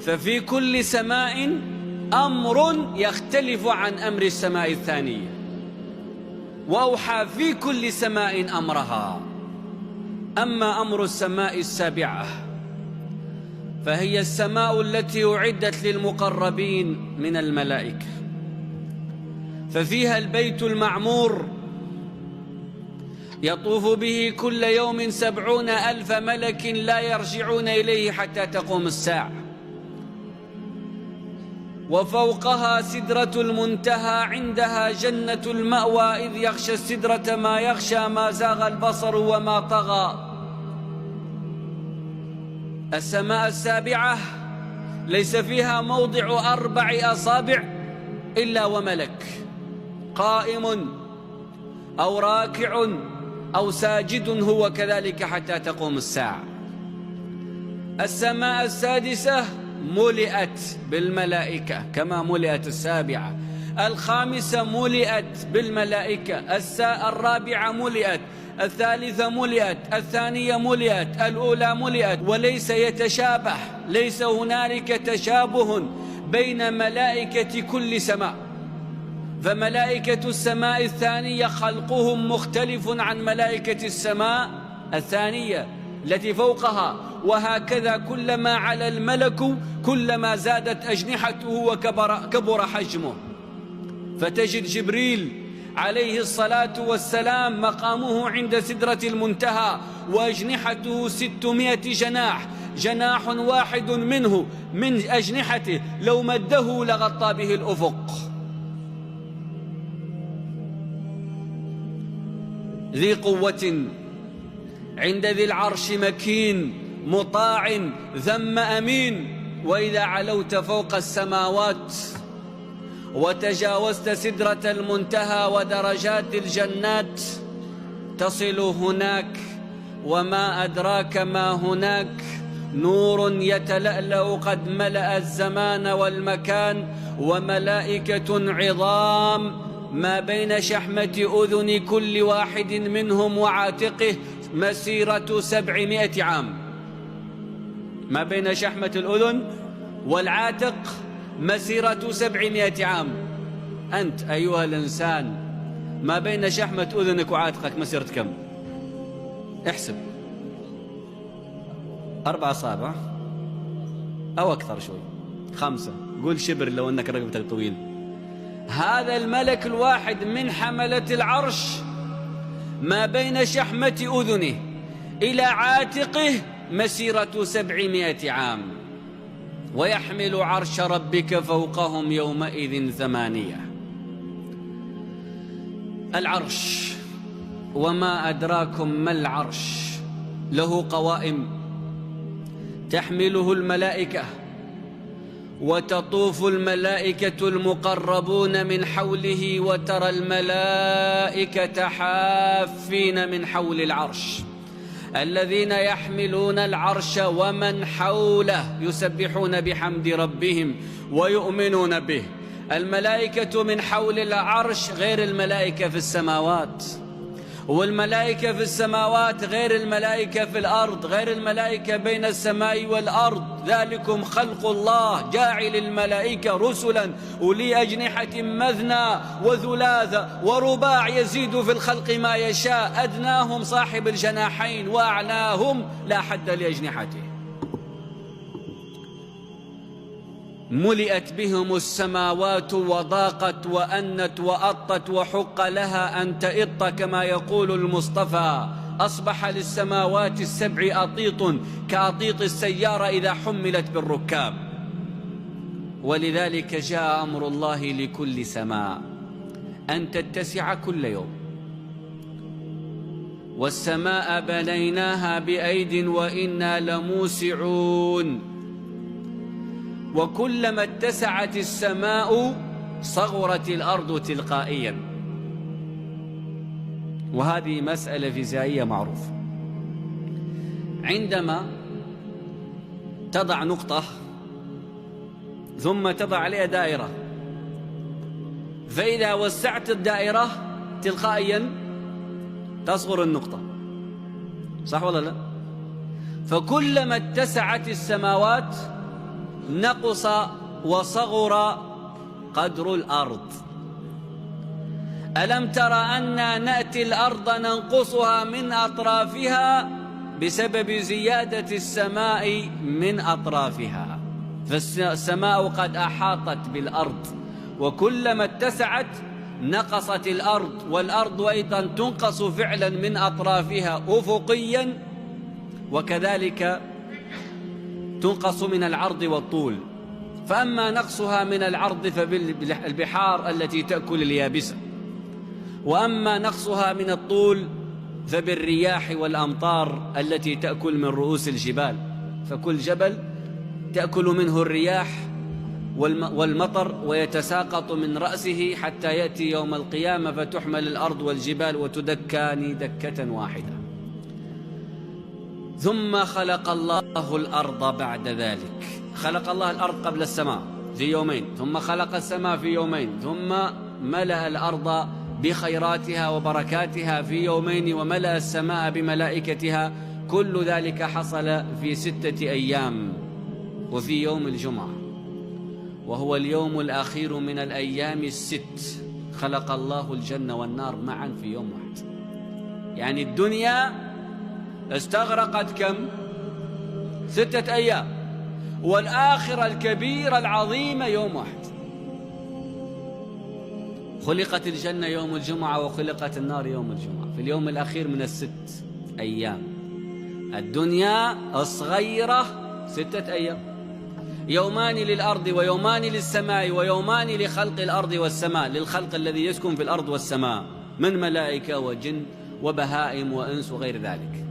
ففي كل سماء أمر يختلف عن أمر السماء الثانية، وأوحى في كل سماء أمرها. أما أمر السماء السابعة فهي السماء التي أعدت للمقربين من الملائكة، ففيها البيت المعمور يطوف به كل يوم 70,000 ملك لا يرجعون إليه حتى تقوم الساعة. وفوقها سدرة المنتهى، عندها جنة المأوى، إذ يغشى السدرة ما يغشى، ما زاغ البصر وما طغى. السماء السابعة ليس فيها موضع 4 أصابع إلا وملك قائم أو راكع أو ساجد هو كذلك حتى تقوم الساعة. السماء السادسة ملئت بالملائكة كما ملئت السابعة. الخامسة ملئت بالملائكة. الرابعة ملئت. الثالثة ملئت. الثانية ملئت. الأولى ملئت. وليس يتشابه، ليس هنالك تشابه بين ملائكة كل سماء، فملائكة السماء الثانية خلقهم مختلف عن ملائكة السماء الثانية التي فوقها، وهكذا كلما على الملك كلما زادت أجنحته وكبر حجمه. فتجد جبريل عليه الصلاة والسلام مقامه عند سدرة المنتهى وأجنحته 600 جناح، جناح واحد منه من أجنحته لو مده لغطى به الأفق. ذي قوة عند ذي العرش مكين مطاع ثم أمين. وإذا علوت فوق السماوات وتجاوزت سدرة المنتهى ودرجات الجنات تصل هناك، وما أدراك ما هناك، نور يتلألأ قد ملأ الزمان والمكان، وملائكة عظام ما بين شحمة أذن كل واحد منهم وعاتقه مسيرة 700 عام. ما بين شحمة الأذن والعاتق مسيرة 700 عام. أنت أيها الإنسان ما بين شحمة أذنك وعاتقك مسيرة كم؟ احسب. 4 أصابع أو أكثر شوي، 5، قول شبر لو أنك رقبتك طويل. هذا الملك الواحد من حملة العرش ما بين شحمة أذنه إلى عاتقه مسيرة 700 عام، ويحمل عرش ربك فوقهم يومئذ 8. العرش، وما أدراكم ما العرش، له قوائم تحمله الملائكة، وتطوف الملائكة المقربون من حوله، وترى الملائكة حافين من حول العرش، الذين يحملون العرش ومن حوله يسبحون بحمد ربهم ويؤمنون به. الملائكة من حول العرش غير الملائكة في السماوات، والملائكة في السماوات غير الملائكة في الأرض، غير الملائكة بين السماء والأرض. ذلكم خلق الله جاعل الملائكة رسلا أولي أجنحة مثنى وثلاث ورباع يزيد في الخلق ما يشاء، أدناهم صاحب الجناحين وأعلاهم لا حد لأجنحته. ملئت بهم السماوات وضاقت وأنت وأطت وحق لها أن تئط كما يقول المصطفى. أصبح للسماوات السبع أطيط كأطيط السيارة إذا حملت بالركاب. ولذلك جاء أمر الله لكل سماء أن تتسع كل يوم. والسماء بنيناها بأيد وإنا لموسعون. وكلما اتسعت السماء صغرت الأرض تلقائيا، وهذه مسألة فيزيائية معروفة. عندما تضع نقطة ثم تضع عليها دائرة، فإذا وسعت الدائرة تلقائيا تصغر النقطة، صح ولا لا؟ فكلما اتسعت السماوات نقص وصغر قدر الأرض. ألم تر أنا نأتي الأرض ننقصها من أطرافها بسبب زيادة السماء من أطرافها، فالسماء قد أحاطت بالأرض، وكلما اتسعت نقصت الأرض، والأرض أيضا تنقص فعلا من أطرافها أفقيا، وكذلك تنقص من العرض والطول. فأما نقصها من العرض فبالبحار التي تأكل اليابسة، وأما نقصها من الطول فبالرياح والأمطار التي تأكل من رؤوس الجبال، فكل جبل تأكل منه الرياح والمطر ويتساقط من رأسه حتى يأتي يوم القيامة فتحمل الأرض والجبال وتدكان دكة واحدة. ثم خلق الله الأرض بعد ذلك، خلق الله الأرض قبل السماء في يومين، ثم خلق السماء في يومين، ثم ملأ الأرض بخيراتها وبركاتها في يومين، وملأ السماء بملائكتها. كل ذلك حصل في 6 أيام، وفي يوم الجمعة وهو اليوم الأخير من الأيام ال6 خلق الله الجنة والنار معا في يوم واحد. يعني الدنيا استغرقت كم؟ 6 أيام، والآخرة الكبيرة العظيمة يوم واحد. خلقت الجنة يوم الجمعة وخلقت النار يوم الجمعة في اليوم الأخير من ال6 أيام. الدنيا الصغيرة 6 أيام، يومان للأرض ويومان للسماء ويومان لخلق الأرض والسماء، للخلق الذي يسكن في الأرض والسماء من ملائكة وجن وبهائم وإنس وغير ذلك.